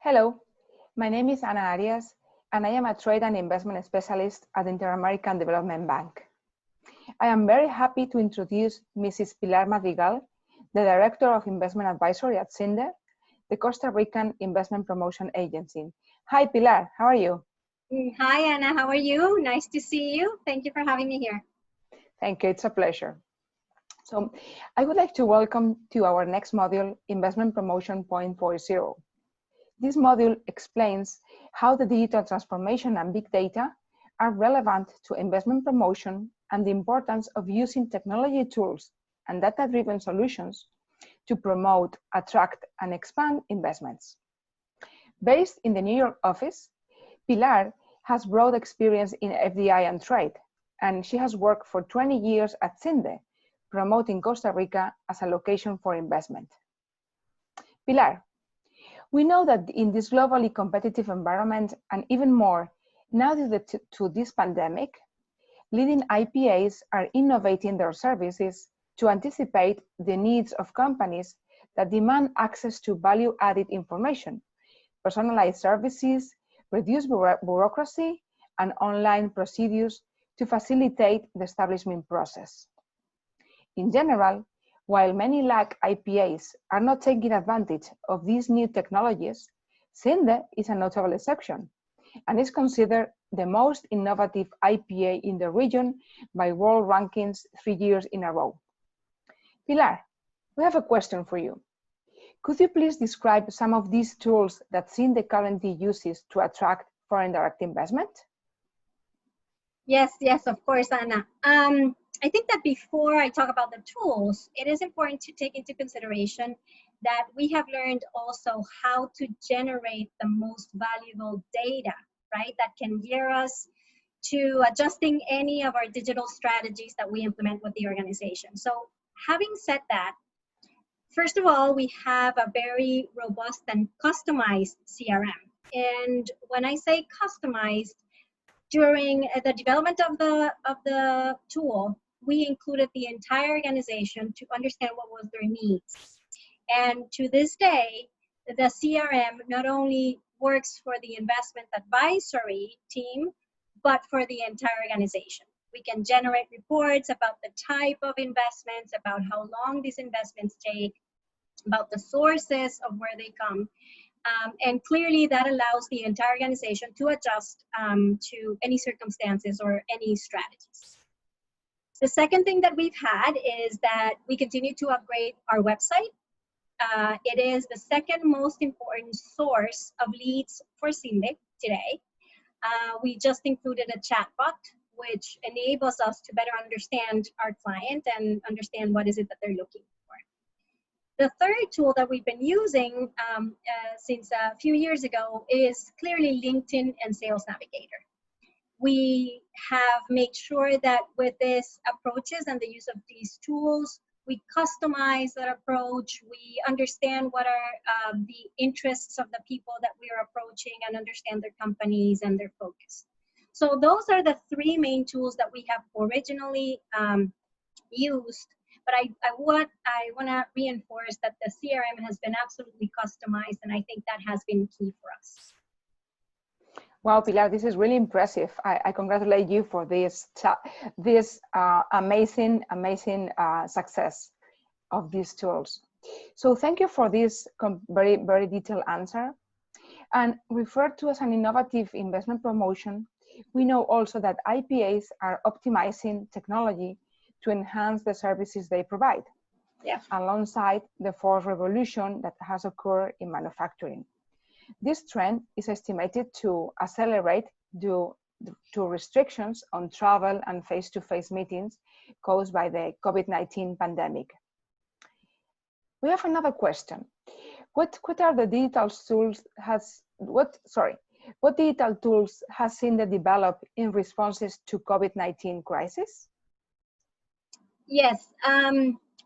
Hello, my name is Ana Arias, and I am a trade and investment specialist at Inter-American Development Bank. I am very happy to introduce Mrs. Pilar Madrigal, the Director of Investment Advisory at CINDE, the Costa Rican Investment Promotion Agency. Hi, Pilar, how are you? Hi, Anna, how are you? Nice to see you. Thank you for having me here. Thank you, it's a pleasure. So I would like to welcome to our next module, Investment Promotion 0.40. This module explains how the digital transformation and big data are relevant to investment promotion and the importance of using technology tools and data-driven solutions to promote, attract, and expand investments. Based in the New York office, Pilar has broad experience in FDI and trade, and she has worked for 20 years at CINDE, promoting Costa Rica as a location for investment. Pilar, we know that in this globally competitive environment, and even more now due to this pandemic, leading IPAs are innovating their services to anticipate the needs of companies that demand access to value-added information, personalized services, reduced bureaucracy, and online procedures to facilitate the establishment process. In general, while many large IPAs are not taking advantage of these new technologies, CINDE is a notable exception and is considered the most innovative IPA in the region by world rankings 3 years in a row. Pilar, we have a question for you. Could you please describe some of these tools that CINDE currently uses to attract foreign direct investment? Yes, of course, Anna. I think that before I talk about the tools, it is important to take into consideration that we have learned also how to generate the most valuable data, right? That can gear us to adjusting any of our digital strategies that we implement with the organization. So having said that, first of all, we have a very robust and customized CRM. And when I say customized, during the development of the tool, we included the entire organization to understand what was their needs. And to this day, the CRM not only works for the investment advisory team, but for the entire organization. We can generate reports about the type of investments, about how long these investments take, about the sources of where they come. And clearly that allows the entire organization to adjust to any circumstances or any strategies. The second thing that we've had is that we continue to upgrade our website. It is the second most important source of leads for CINDE today. We just included a chatbot, which enables us to better understand our client and understand what is it that they're looking for. The third tool that we've been using since a few years ago is clearly LinkedIn and Sales Navigator. We have made sure that with these approaches and the use of these tools, we customize that approach. We understand what are the interests of the people that we are approaching and understand their companies and their focus. So those are the three main tools that we have originally used. But I want to reinforce that the CRM has been absolutely customized, and I think that has been key for us. Wow, Pilar, this is really impressive. I congratulate you for this amazing success of these tools. So thank you for this very detailed answer. And referred to as an innovative investment promotion, we know also that IPAs are optimizing technology to enhance the services they provide, alongside the fourth revolution that has occurred in manufacturing. This trend is estimated to accelerate due to restrictions on travel and face-to-face meetings caused by the COVID-19 pandemic. We have another question. What are the digital tools what digital tools has CINDE developed in responses to COVID-19 crisis? Yes.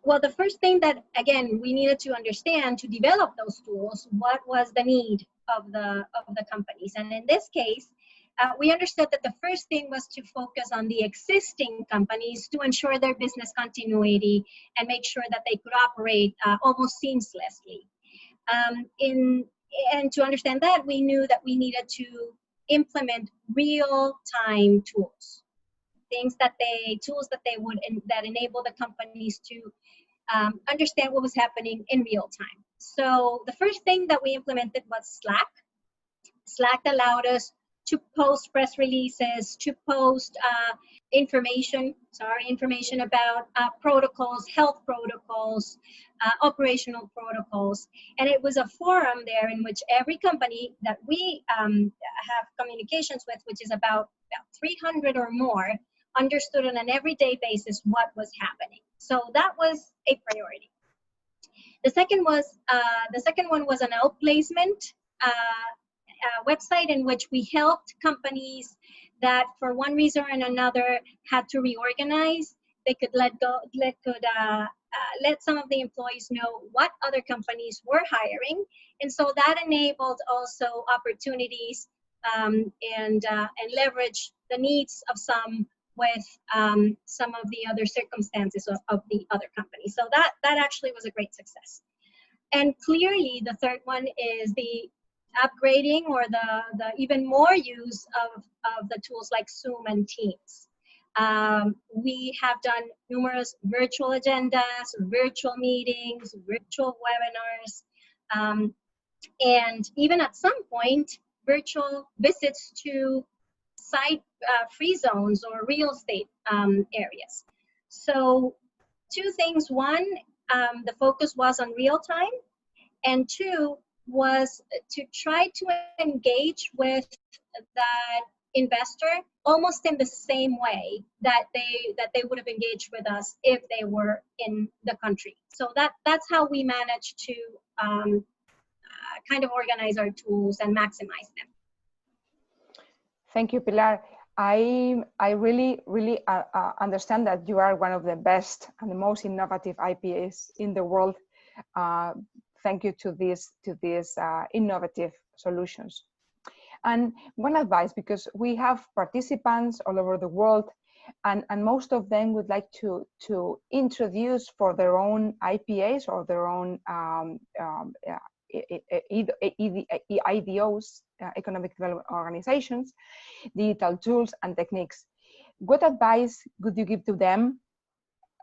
Well, the first thing that, again, we needed to understand to develop those tools, what was the need of the companies. And in this case, we understood that the first thing was to focus on the existing companies to ensure their business continuity and make sure that they could operate almost seamlessly. In and to understand that, we knew that we needed to implement real-time tools, tools that they would, that enable the companies to understand what was happening in real time. So the first thing that we implemented was Slack. Slack allowed us to post press releases, to post information about protocols, health protocols, operational protocols. And it was a forum there in which every company that we have communications with, which is about 300 or more, understood on an everyday basis what was happening. So that was a priority. The second one was an outplacement website in which we helped companies that for one reason or another had to reorganize. They could let some of the employees know what other companies were hiring, and so that enabled also opportunities and leverage the needs of some with some of the other circumstances of the other companies. So that actually was a great success. And clearly, the third one is the upgrading or the even more use of the tools like Zoom and Teams. We have done numerous virtual agendas, virtual meetings, virtual webinars, and even at some point, virtual visits to site free zones or real estate areas. So 2 things. One, the focus was on real time, and 2 was to try to engage with that investor almost in the same way that they would have engaged with us if they were in the country. So that's how we managed to kind of organize our tools and maximize them. Thank you, Pilar. I really understand that you are one of the best and the most innovative IPAs in the world. Thank you to these innovative solutions. And one advice, because we have participants all over the world, and most of them would like to introduce for their own IPAs or their own IDOs, economic development organizations, digital tools and techniques. What advice would you give to them,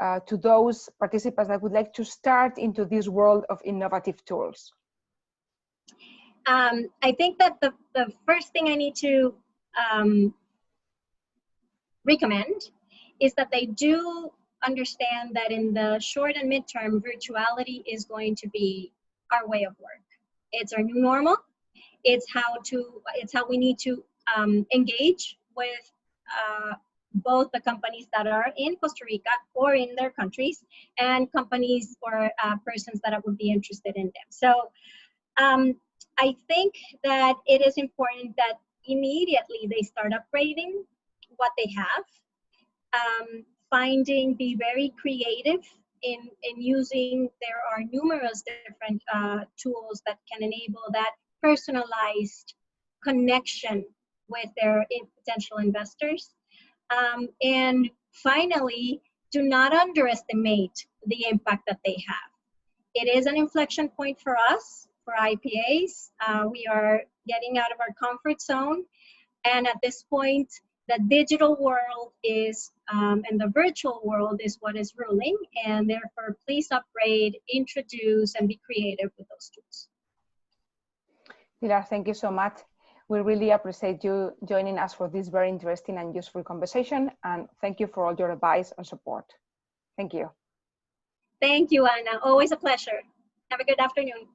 to those participants that would like to start into this world of innovative tools? I think that the first thing I need to recommend is that they do understand that in the short and midterm, virtuality is going to be our way of work. It's our new normal. It's how we need to engage with both the companies that are in Costa Rica or in their countries, and companies or persons that would be interested in them. So I think that it is important that immediately they start upgrading what they have, be very creative in using. There are numerous different tools that can enable that personalized connection with their potential investors. And finally, do not underestimate the impact that they have. It is an inflection point for us, for IPAs. We are getting out of our comfort zone. And at this point, the digital world is, and the virtual world is what is ruling. And therefore, please upgrade, introduce, and be creative with those tools. Pilar, thank you so much. We really appreciate you joining us for this very interesting and useful conversation. And thank you for all your advice and support. Thank you. Thank you, Anna. Always a pleasure. Have a good afternoon.